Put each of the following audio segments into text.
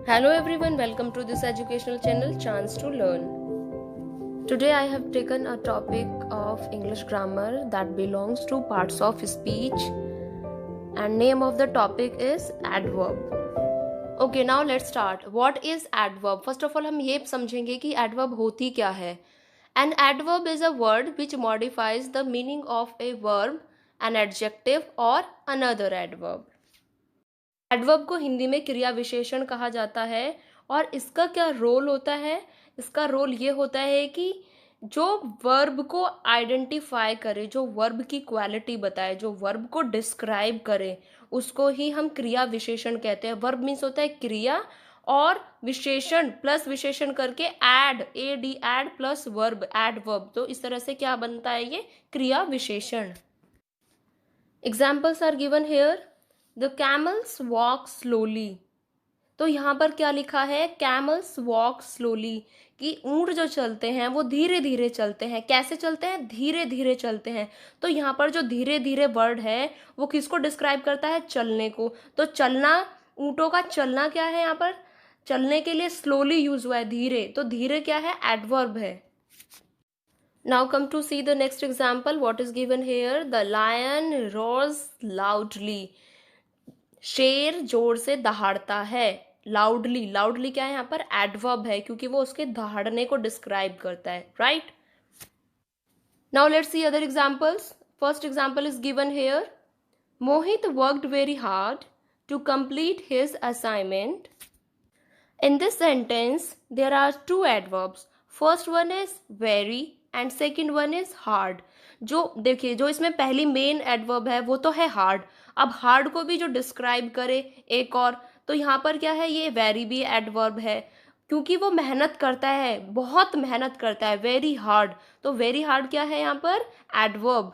Hello everyone, welcome to this educational channel Chance to Learn. Today I have taken a topic of English grammar that belongs to parts of speech and name of the topic is adverb. Okay, now let's start. What is adverb? First of all हम ये समझेंगे कि adverb होती क्या है. An adverb is a word which modifies the meaning of a verb, an adjective or another adverb. Adverb को हिंदी में क्रिया विशेषण कहा जाता है और इसका क्या रोल होता है. इसका रोल ये होता है कि जो वर्ब को आइडेंटिफाई करे, जो वर्ब की क्वालिटी बताए, जो वर्ब को डिस्क्राइब करे, उसको ही हम क्रिया विशेषण कहते हैं. वर्ब मीन्स होता है क्रिया और विशेषण प्लस विशेषण करके एड प्लस वर्ब एडवर्ब. तो इस तरह से क्या बनता है ये क्रिया विशेषण. Examples are given here. The camels walk slowly. तो यहाँ पर क्या लिखा है? Camels walk slowly. कि ऊँट जो चलते हैं वो धीरे धीरे चलते हैं. कैसे चलते हैं? धीरे धीरे चलते हैं. तो यहाँ पर जो धीरे धीरे वर्ड है वो किसको डिस्क्राइब करता है? चलने को. तो चलना, ऊँटों का चलना क्या है? यहाँ पर चलने के लिए स्लोली यूज हुआ है, धीरे. तो धीरे क्या है? एडवर्ब है. Now come to see the next example. What is given here? The lion roars loudly. शेर जोर से दहाड़ता है. लाउडली, लाउडली क्या है यहाँ पर? एडवर्ब है क्योंकि वो उसके दहाड़ने को डिस्क्राइब करता है. Right. Now let's see other examples. First example is given here. Mohit worked very hard to complete his assignment. In this sentence there are two adverbs. First one is very and second one is hard. जो देखिए, जो इसमें पहली main adverb है वो तो है hard. अब हार्ड को भी जो डिस्क्राइब करे एक और, तो यहाँ पर क्या है? ये वेरी भी एडवर्ब है क्योंकि वो मेहनत करता है, बहुत मेहनत करता है. वेरी हार्ड, तो वेरी हार्ड क्या है यहाँ पर? Adverb.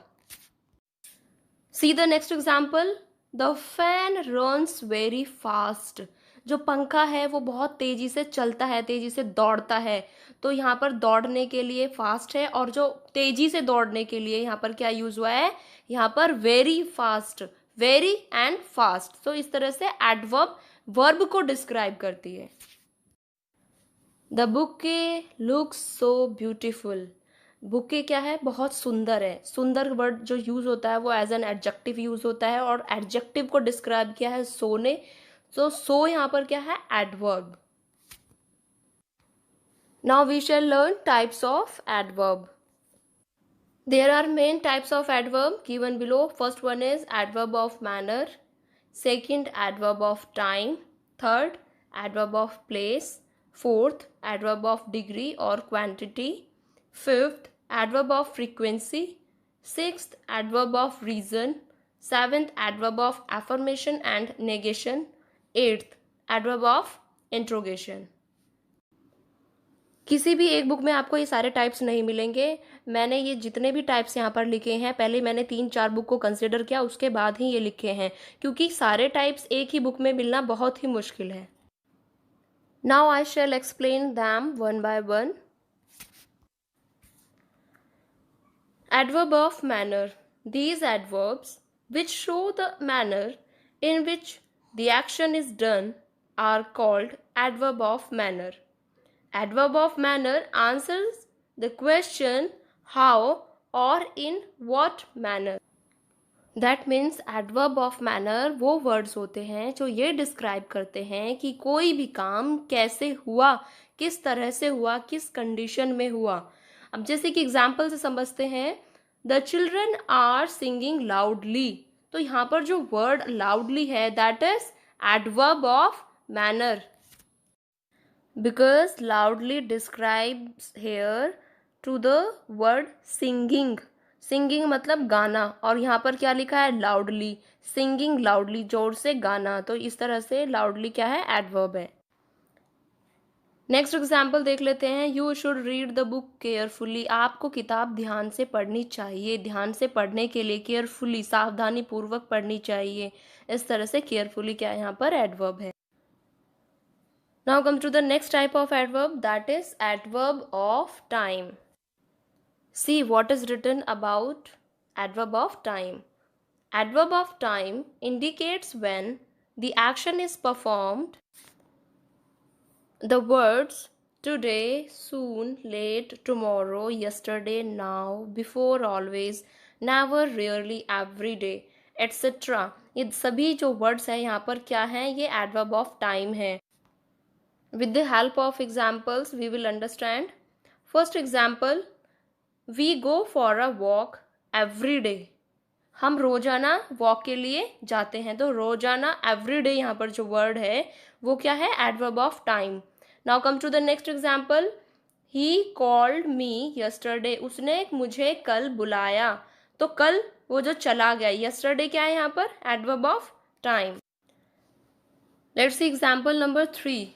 C the next example. The fan runs very fast. जो पंखा है वो बहुत तेजी से चलता है, तेजी से दौड़ता है. तो यहाँ पर दौड़ने के लिए फास्ट है और जो तेजी से दौड़ने के लिए यहाँ पर क्या यूज हुआ है? यहाँ पर very fast, very and fast. तो इस तरह से एडवर्ब वर्ब को डिस्क्राइब करती है. The bouquet looks so beautiful. Bouquet क्या है? बहुत सुंदर है. सुंदर वर्ड जो यूज होता है वो एज एन एडजेक्टिव यूज होता है और एडजेक्टिव को डिस्क्राइब किया है सो ने. तो सो यहाँ पर क्या है? Adverb. Now we shall learn types of adverb. There are main types of adverb given below. First one is adverb of manner. Second, adverb of time. Third, adverb of place. Fourth, adverb of degree or quantity. Fifth, adverb of frequency. Sixth, adverb of reason. Seventh, adverb of affirmation and negation. Eighth, adverb of interrogation. किसी भी एक book में आपको ये सारे types नहीं मिलेंगे. मैंने ये जितने भी टाइप्स यहाँ पर लिखे हैं, पहले मैंने 3-4 बुक को कंसिडर किया, उसके बाद ही ये लिखे हैं क्योंकि सारे टाइप्स एक ही बुक में मिलना बहुत ही मुश्किल है. Now I shall explain them one by one. Adverb of manner. These adverbs which show the manner in which the action is done are called adverb of manner. Adverb of manner answers the question how or in what manner. That means adverb of manner वो words होते हैं जो ये describe करते हैं कि कोई भी काम कैसे हुआ, किस तरह से हुआ, किस condition में हुआ. अब जैसे कि एग्जाम्पल से समझते हैं. The children are singing loudly. तो यहाँ पर जो word loudly है that is adverb of manner. Because loudly describes here to the word singing. Singing मतलब गाना और यहाँ पर क्या लिखा है? loudly. Singing loudly, जोर से गाना. तो इस तरह से loudly क्या है? adverb है. नेक्स्ट एग्जाम्पल देख लेते हैं. You should read the book carefully. आपको किताब ध्यान से पढ़नी चाहिए. ध्यान से पढ़ने के लिए केयरफुली, सावधानी पूर्वक पढ़नी चाहिए. इस तरह से केयरफुली क्या यहाँ पर? एडवर्ब है. Now come to the next type of adverb, that is adverb of time. See what is written about adverb of time. Adverb of time indicates when the action is performed The words today, soon, late, tomorrow, yesterday, now, before, always, never, rarely, every day, etc. ये सभी जो words हैं यहाँ पर क्या हैं, ये adverb of time है. With the help of examples we will understand. First example, we go for a walk every day. हम रोजाना वॉक के लिए जाते हैं. तो रोजाना एवरीडे यहाँ पर जो वर्ड है वो क्या है, adverb of time. Now come to the next example. He called me yesterday. उसने मुझे कल बुलाया. तो कल वो जो चला गया, यस्टरडे क्या है यहाँ पर, adverb of time. Let's see example number 3.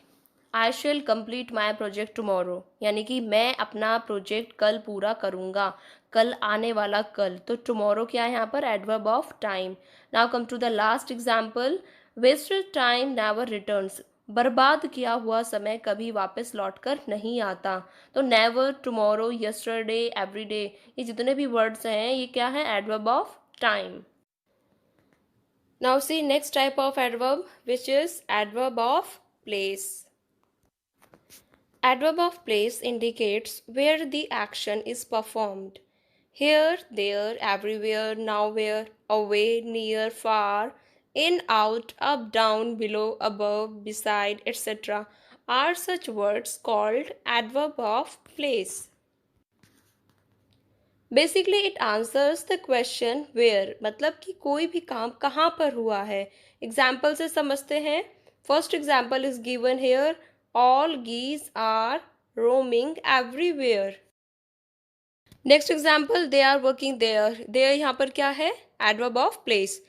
I shall complete my project tomorrow. यानी कि मैं अपना प्रोजेक्ट कल पूरा करूंगा. कल आने वाला कल, तो टुमारो क्या है यहाँ पर, adverb of time. Now come to the last example. Wasted time never returns. बर्बाद किया हुआ समय कभी वापस लौट कर नहीं आता. तो नेवर, टुमारो, यस्टरडे, एवरीडे, ये जितने भी वर्ड्स हैं ये क्या है, adverb of time. Now see next type of adverb, which is adverb of place. Adverb of place indicates where the action is performed. Here, there, everywhere, nowhere, away, near, far, in, out, up, down, below, above, beside, etc. are such words called adverb of place. Basically it answers the question where. मतलब कि कोई भी काम कहाँ पर हुआ है. Example से समझते हैं. First example is given here. All geese are roaming everywhere. Next example, they are working there. There यहाँ पर क्या है, adverb of place.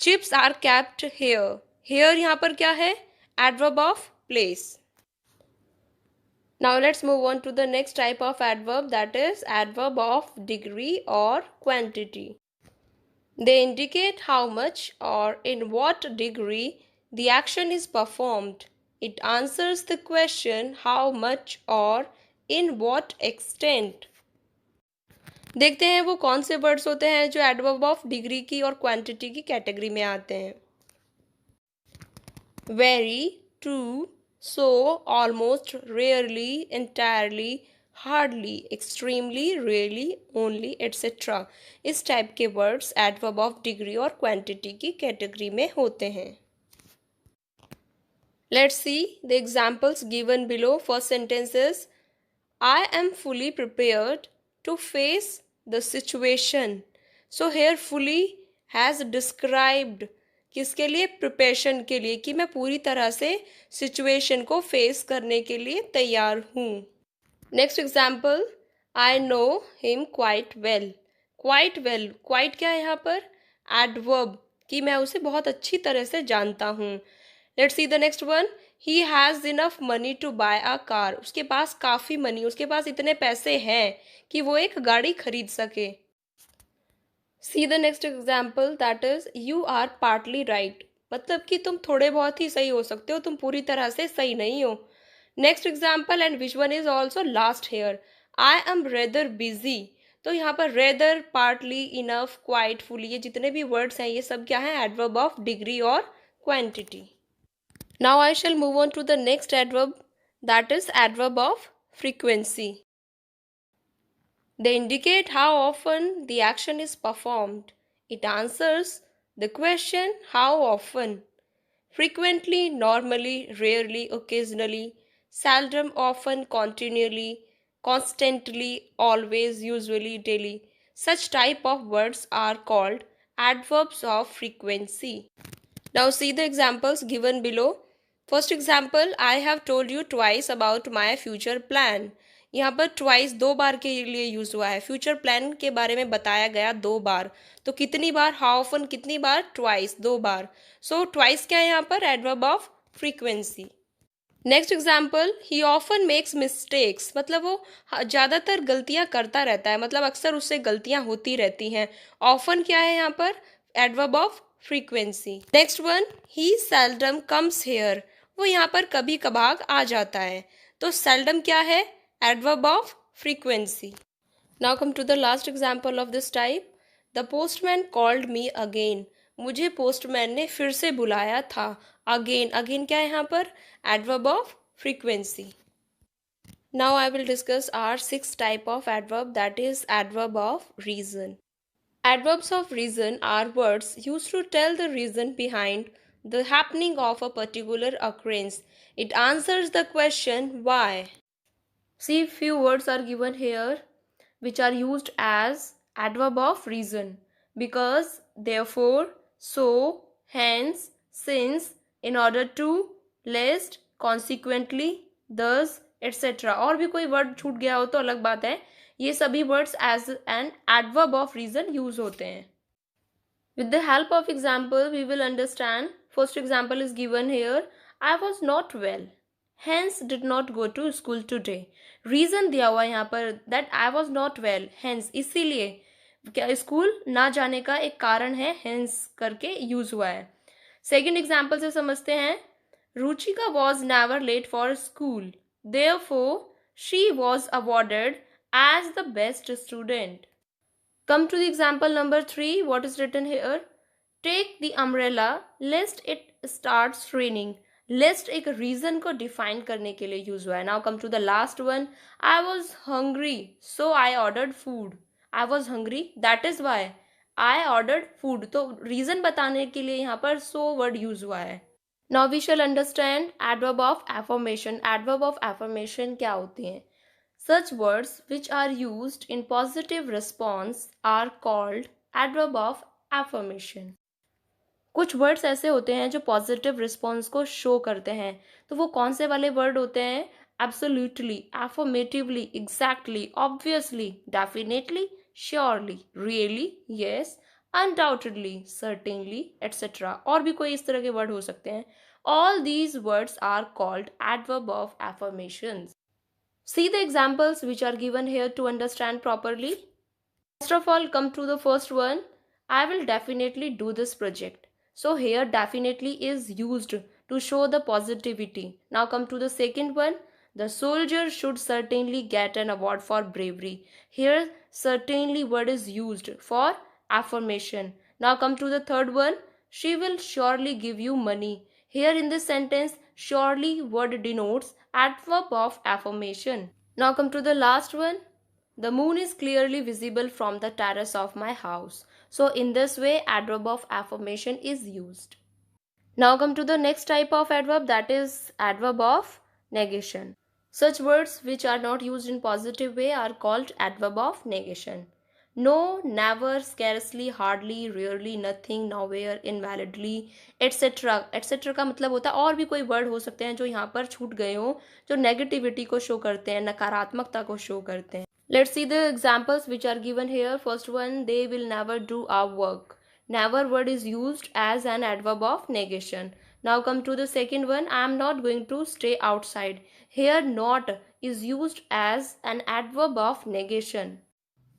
Chips are kept here. Here यहाँ पर क्या है, adverb of place. Now let's move on to the next type of adverb, that is adverb of degree or quantity. They indicate how much or in what degree the action is performed. It answers the question how much or in what extent. देखते हैं वो कौन से words होते हैं जो adverb of degree की और क्वांटिटी की कैटेगरी में आते हैं. Very, true, so, almost, rarely, entirely, hardly, extremely, really, only, etc. इस टाइप के वर्ड्स एडवर्ब ऑफ डिग्री और क्वांटिटी की कैटेगरी में होते हैं. Let's see the examples given below. First sentence is I am fully prepared to face the situation. So here fully has described किसके लिए, preparation के लिए, कि मैं पूरी तरह से सिचुएशन को फेस करने के लिए तैयार हूँ. Next example, I know him quite well. Quite well, quite क्या है यहाँ पर, एडवर्ब, कि मैं उसे बहुत अच्छी तरह से जानता हूँ. Let's see the next one. He has enough money to buy a car. उसके पास काफ़ी मनी, उसके पास इतने पैसे हैं कि वो एक गाड़ी खरीद सके. See the next example, that is you are partly right. मतलब कि तुम थोड़े बहुत ही सही हो सकते हो, तुम पूरी तरह से सही नहीं हो. Next example, and which one is also last here, I am rather busy. तो यहाँ पर rather, partly, enough, quite, fully, ये जितने भी वर्ड्स हैं ये सब क्या है, एडवर्ब ऑफ डिग्री और quantity. Now I shall move on to the next adverb, that is adverb of frequency. They indicate how often the action is performed. It answers the question how often. Frequently, normally, rarely, occasionally, seldom, often, continually, constantly, always, usually, daily. Such type of words are called adverbs of frequency. Now see the examples given below. First example, I have told you twice about my future plan. यहाँ पर twice 2 बार के लिए use हुआ है. Future plan के बारे में बताया गया 2 बार. तो कितनी बार, हाउ ऑफन कितनी बार, ट्वाइस 2 बार. सो ट्वाइस क्या है यहाँ पर, adverb of frequency. Next example, he often makes mistakes. मतलब वो ज़्यादातर गलतियाँ करता रहता है, मतलब अक्सर उससे गलतियाँ होती रहती हैं. ऑफन क्या है यहाँ पर, adverb of frequency. Next one, he seldom comes here. वो यहाँ पर कभी कभार आ जाता है. तो सेल्डम क्या है, adverb of frequency. Now come to the last example of this type. The postman called me again. मुझे पोस्टमैन ने फिर से बुलाया था. अगेन, अगेन क्या है यहाँ पर, adverb of frequency. Now I will discuss our sixth type of adverb, that is adverb of reason. Adverbs of reason are words used to tell the reason behind the happening of a particular occurrence. It answers the question why. See, few words are given here which are used as adverb of reason: because, therefore, so, hence, since, in order to, lest, consequently, thus, etc. और भी कोई word छूट गया हो तो अलग बात है. ये सभी words as an adverb of reason use होते हैं. With the help of example, we will understand. First example is given here. I was not well, hence did not go to school today. Reason दिया हुआ है यहाँ पर that I was not well, hence इसीलिए क्या school ना जाने का एक कारण है, hence करके यूज हुआ है. सेकेंड एग्जाम्पल से समझते हैं. Ruchika was never late for school, therefore she was awarded as the best student. Come to the example number 3. What is written here? Take the umbrella lest it starts raining. Lest एक reason को define करने के लिए use हुआ है. Now come to the last one. I was hungry, so I ordered food. I was hungry, that is why I ordered food. तो reason बताने के लिए यहाँ पर so word use हुआ है. Now we shall understand adverb of affirmation. Adverb of affirmation क्या होती हैं? Such words which are used in positive response are called adverb of affirmation. कुछ वर्ड्स ऐसे होते हैं जो पॉजिटिव रिस्पॉन्स को शो करते हैं. तो वो कौन से वाले वर्ड होते हैं? Absolutely, affirmatively, exactly, obviously, definitely, surely, really, yes, undoubtedly, certainly, etcetera. और भी कोई इस तरह के वर्ड हो सकते हैं. All these words are called adverb of affirmations. See the examples which are given here to understand properly. First of all, come to the first one. I will definitely do this project. So here definitely is used to show the positivity. Now come to the second one. The soldier should certainly get an award for bravery. Here certainly word is used for affirmation. Now come to the third one. She will surely give you money. Here in this sentence, surely word denotes adverb of affirmation. Now come to the last one. The moon is clearly visible from the terrace of my house. So in this way, adverb of affirmation is used. Now come to the next type of adverb, that is adverb of negation. Such words which are not used in positive way are called adverb of negation. No, never, scarcely, hardly, rarely, nothing, nowhere, invalidly, etc. etc. का मतलब होता है और भी कोई word हो सकते हैं जो यहाँ पर छूट गए हो, जो नेगेटिविटी को शो करते हैं, नकारात्मकता को शो करते हैं. Let's see the examples which are given here. First one, they will never do our work. Never word is used as an adverb of negation. Now come to the second one. I am not going to stay outside. Here not is used as an adverb of negation.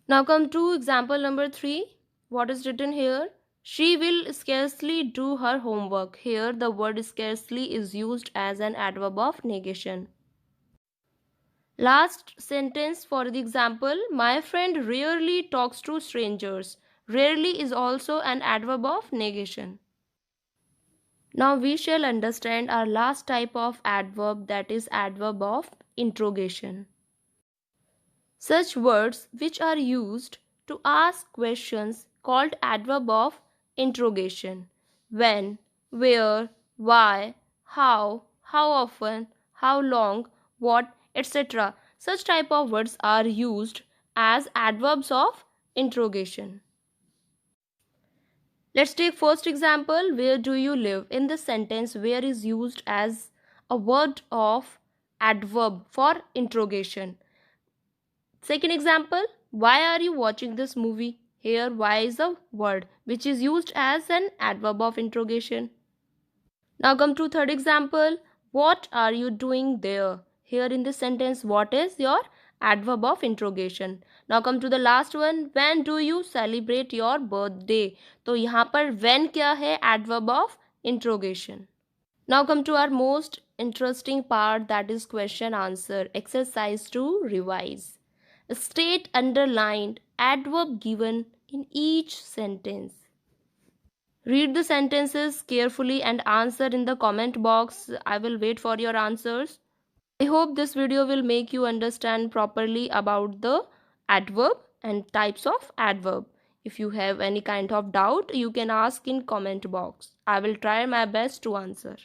Now come to example number 3. What is written here? She will scarcely do her homework. Here the word scarcely is used as an adverb of negation. Last sentence for the example. My friend rarely talks to strangers. Rarely is also an adverb of negation. Now we shall understand our last type of adverb, that is adverb of interrogation. Such words which are used to ask questions called adverb of interrogation. When, where, why, how often, how long, what, etc. Such type of words are used as adverbs of interrogation. Let's take first example. Where do you live? In this sentence, where is used as a word of adverb for interrogation. Second example, why are you watching this movie? Here why is a word which is used as an adverb of interrogation. Now come to third example, what are you doing there? Here in this sentence, what is your adverb of interrogation. Now come to the last one, when do you celebrate your birthday? तो यहाँ पर when क्या है? Adverb of interrogation. Now come to our most interesting part, that is question answer exercise to revise. State underlined adverb given in each sentence. Read the sentences carefully and answer in the comment box. I will wait for your answers. I hope this video will make you understand properly about the adverb and types of adverb. If you have any kind of doubt, you can ask in comment box. I will try my best to answer.